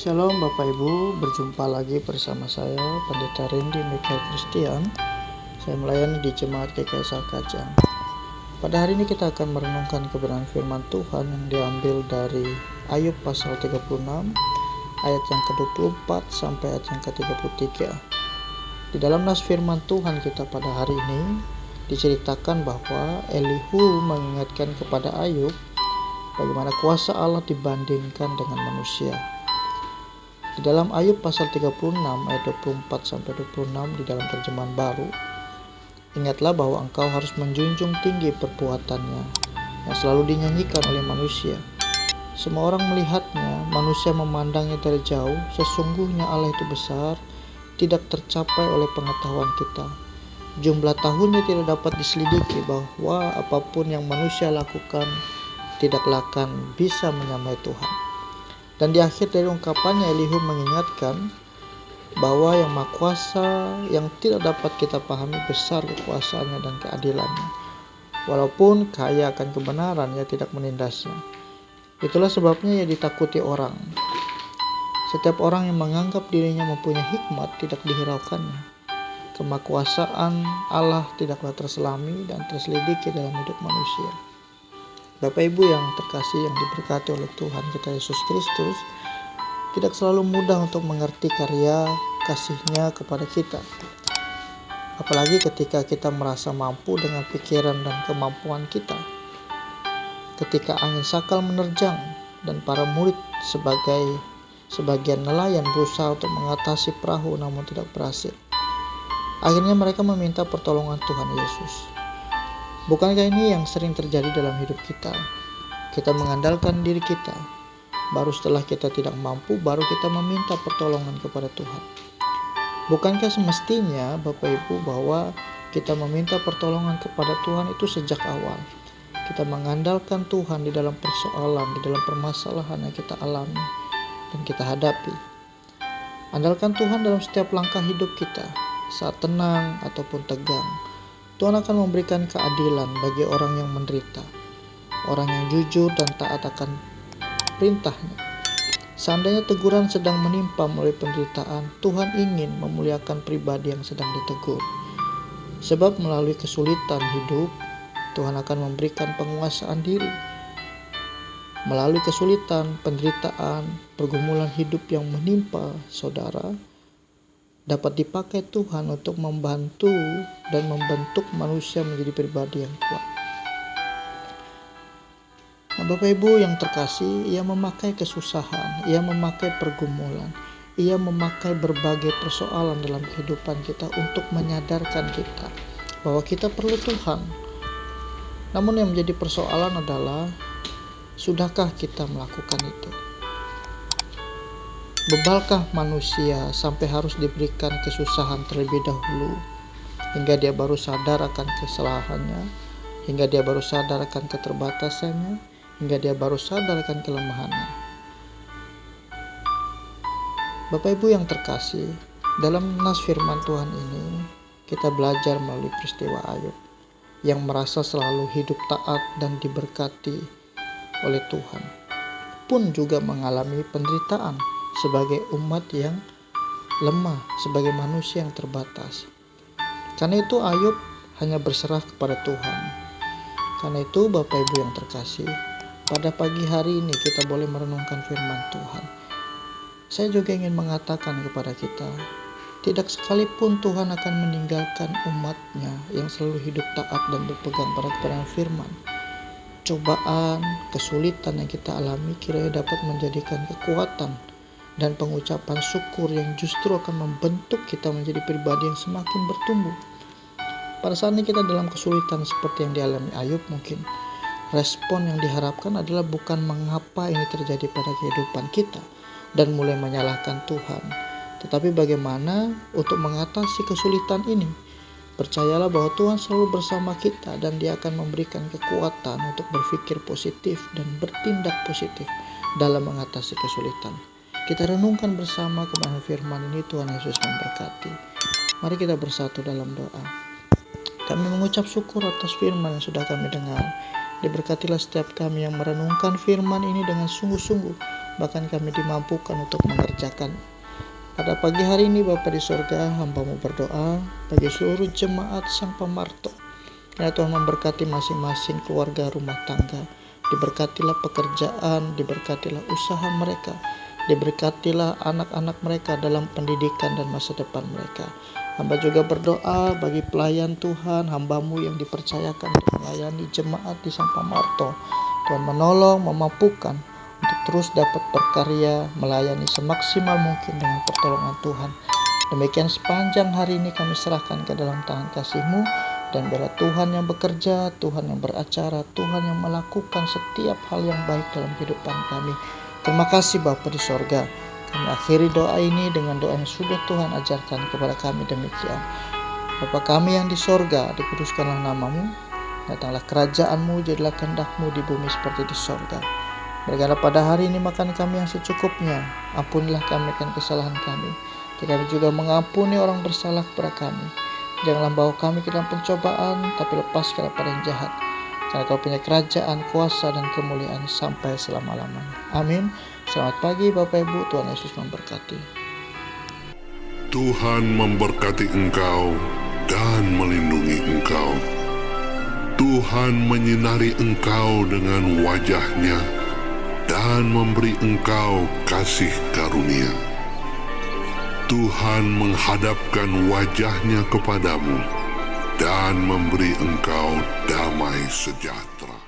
Shalom Bapak Ibu, berjumpa lagi bersama saya Pendeta Randy Michael Christian. Saya melayani di Jemaat GKI Kajang. Pada hari ini kita akan merenungkan kebenaran firman Tuhan yang diambil dari Ayub pasal 36 ayat yang ke-24 sampai ayat yang ke-33. Di dalam nas firman Tuhan kita pada hari ini diceritakan bahwa Elihu mengingatkan kepada Ayub bagaimana kuasa Allah dibandingkan dengan manusia. Di dalam Ayub pasal 36 ayat 24 sampai 26 di dalam terjemahan baru, ingatlah bahwa engkau harus menjunjung tinggi perbuatannya yang selalu dinyanyikan oleh manusia. Semua orang melihatnya, manusia memandangnya dari jauh. Sesungguhnya Allah itu besar, tidak tercapai oleh pengetahuan kita. Jumlah tahunnya tidak dapat diselidiki, bahwa apapun yang manusia lakukan tidaklah akan bisa menyamai Tuhan. Dan di akhir dari ungkapannya, Elihu mengingatkan bahwa yang Maha Kuasa yang tidak dapat kita pahami besar kekuasaannya dan keadilannya. Walaupun kaya akan kebenaran, ia tidak menindasnya. Itulah sebabnya ia ditakuti orang. Setiap orang yang menganggap dirinya mempunyai hikmat tidak dihiraukannya. Kemahakuasaan Allah tidaklah terselami dan terselidiki dalam hidup manusia. Bapak Ibu yang terkasih, yang diberkati oleh Tuhan kita Yesus Kristus, tidak selalu mudah untuk mengerti karya kasih-Nya kepada kita. Apalagi ketika kita merasa mampu dengan pikiran dan kemampuan kita. Ketika angin sakal menerjang dan para murid sebagian nelayan berusaha untuk mengatasi perahu namun tidak berhasil. Akhirnya mereka meminta pertolongan Tuhan Yesus. Bukankah ini yang sering terjadi dalam hidup kita? Kita mengandalkan diri kita. Baru setelah kita tidak mampu, baru kita meminta pertolongan kepada Tuhan. Bukankah semestinya Bapak Ibu bahwa kita meminta pertolongan kepada Tuhan itu sejak awal? Kita mengandalkan Tuhan di dalam persoalan, di dalam permasalahan yang kita alami dan kita hadapi. Andalkan Tuhan dalam setiap langkah hidup kita, saat tenang ataupun tegang. Tuhan akan memberikan keadilan bagi orang yang menderita, orang yang jujur dan taat akan perintah-Nya. Seandainya teguran sedang menimpa melalui penderitaan, Tuhan ingin memuliakan pribadi yang sedang ditegur. Sebab melalui kesulitan hidup, Tuhan akan memberikan penguasaan diri. Melalui kesulitan, penderitaan, pergumulan hidup yang menimpa saudara, dapat dipakai Tuhan untuk membantu dan membentuk manusia menjadi pribadi yang kuat. Nah, Bapak Ibu yang terkasih, ia memakai kesusahan, ia memakai pergumulan, ia memakai berbagai persoalan dalam kehidupan kita untuk menyadarkan kita bahwa kita perlu Tuhan. Namun yang menjadi persoalan adalah, sudahkah kita melakukan itu? Bebalkah manusia sampai harus diberikan kesusahan terlebih dahulu, hingga dia baru sadar akan kesalahannya, hingga dia baru sadar akan keterbatasannya, hingga dia baru sadar akan kelemahannya. Bapak Ibu yang terkasih, dalam nas firman Tuhan ini, kita belajar melalui peristiwa Ayub, yang merasa selalu hidup taat dan diberkati oleh Tuhan, pun juga mengalami penderitaan sebagai umat yang lemah, sebagai manusia yang terbatas. Karena itu Ayub hanya berserah kepada Tuhan. Karena itu Bapak Ibu yang terkasih, pada pagi hari ini kita boleh merenungkan firman Tuhan. Saya juga ingin mengatakan kepada kita, tidak sekalipun Tuhan akan meninggalkan umat-Nya yang selalu hidup taat dan berpegang pada kebenaran firman. Cobaan, kesulitan yang kita alami kiranya dapat menjadikan kekuatan dan pengucapan syukur yang justru akan membentuk kita menjadi pribadi yang semakin bertumbuh. Pada saat ini kita dalam kesulitan seperti yang dialami Ayub, mungkin respon yang diharapkan adalah bukan mengapa ini terjadi pada kehidupan kita dan mulai menyalahkan Tuhan, tetapi bagaimana untuk mengatasi kesulitan ini. Percayalah bahwa Tuhan selalu bersama kita dan Dia akan memberikan kekuatan untuk berpikir positif dan bertindak positif dalam mengatasi kesulitan. Kita renungkan bersama kebenaran firman ini. Tuhan Yesus memberkati. Mari kita bersatu dalam doa. Kami mengucap syukur atas firman yang sudah kami dengar. Diberkatilah setiap kami yang merenungkan firman ini dengan sungguh-sungguh, bahkan kami dimampukan untuk mengerjakan. Pada pagi hari ini Bapa di sorga, hamba-Mu berdoa bagi seluruh jemaat Sang Pemarto. Kiranya Tuhan memberkati masing-masing keluarga rumah tangga. Diberkatilah pekerjaan, diberkatilah usaha mereka, diberkatilah anak-anak mereka dalam pendidikan dan masa depan mereka. Hamba juga berdoa bagi pelayan Tuhan, hamba-Mu yang dipercayakan untuk melayani jemaat di Sang Pemarto. Tuhan menolong, memampukan untuk terus dapat berkarya, melayani semaksimal mungkin dengan pertolongan Tuhan. Demikian sepanjang hari ini kami serahkan ke dalam tangan kasih-Mu, dan biarlah Tuhan yang bekerja, Tuhan yang beracara, Tuhan yang melakukan setiap hal yang baik dalam kehidupan kami. Terima kasih Bapa di sorga. Kami akhiri doa ini dengan doa yang sudah Tuhan ajarkan kepada kami demikian. Bapa kami yang di sorga, dikuduskanlah nama-Mu, datanglah kerajaan-Mu, jadilah kehendak-Mu di bumi seperti di sorga. Berikanlah pada hari ini makan kami yang secukupnya. Ampunilah kami akan kesalahan kami, dan kami juga mengampuni orang bersalah kepada kami. Janganlah bawa kami ke dalam pencobaan, tapi lepaskanlah pada yang jahat. Karena Kau punya kerajaan, kuasa, dan kemuliaan sampai selama-lamanya. Amin. Selamat pagi Bapak Ibu, Tuhan Yesus memberkati. Tuhan memberkati engkau dan melindungi engkau. Tuhan menyinari engkau dengan wajah-Nya dan memberi engkau kasih karunia. Tuhan menghadapkan wajah-Nya kepadamu dan memberi engkau damai sejahtera.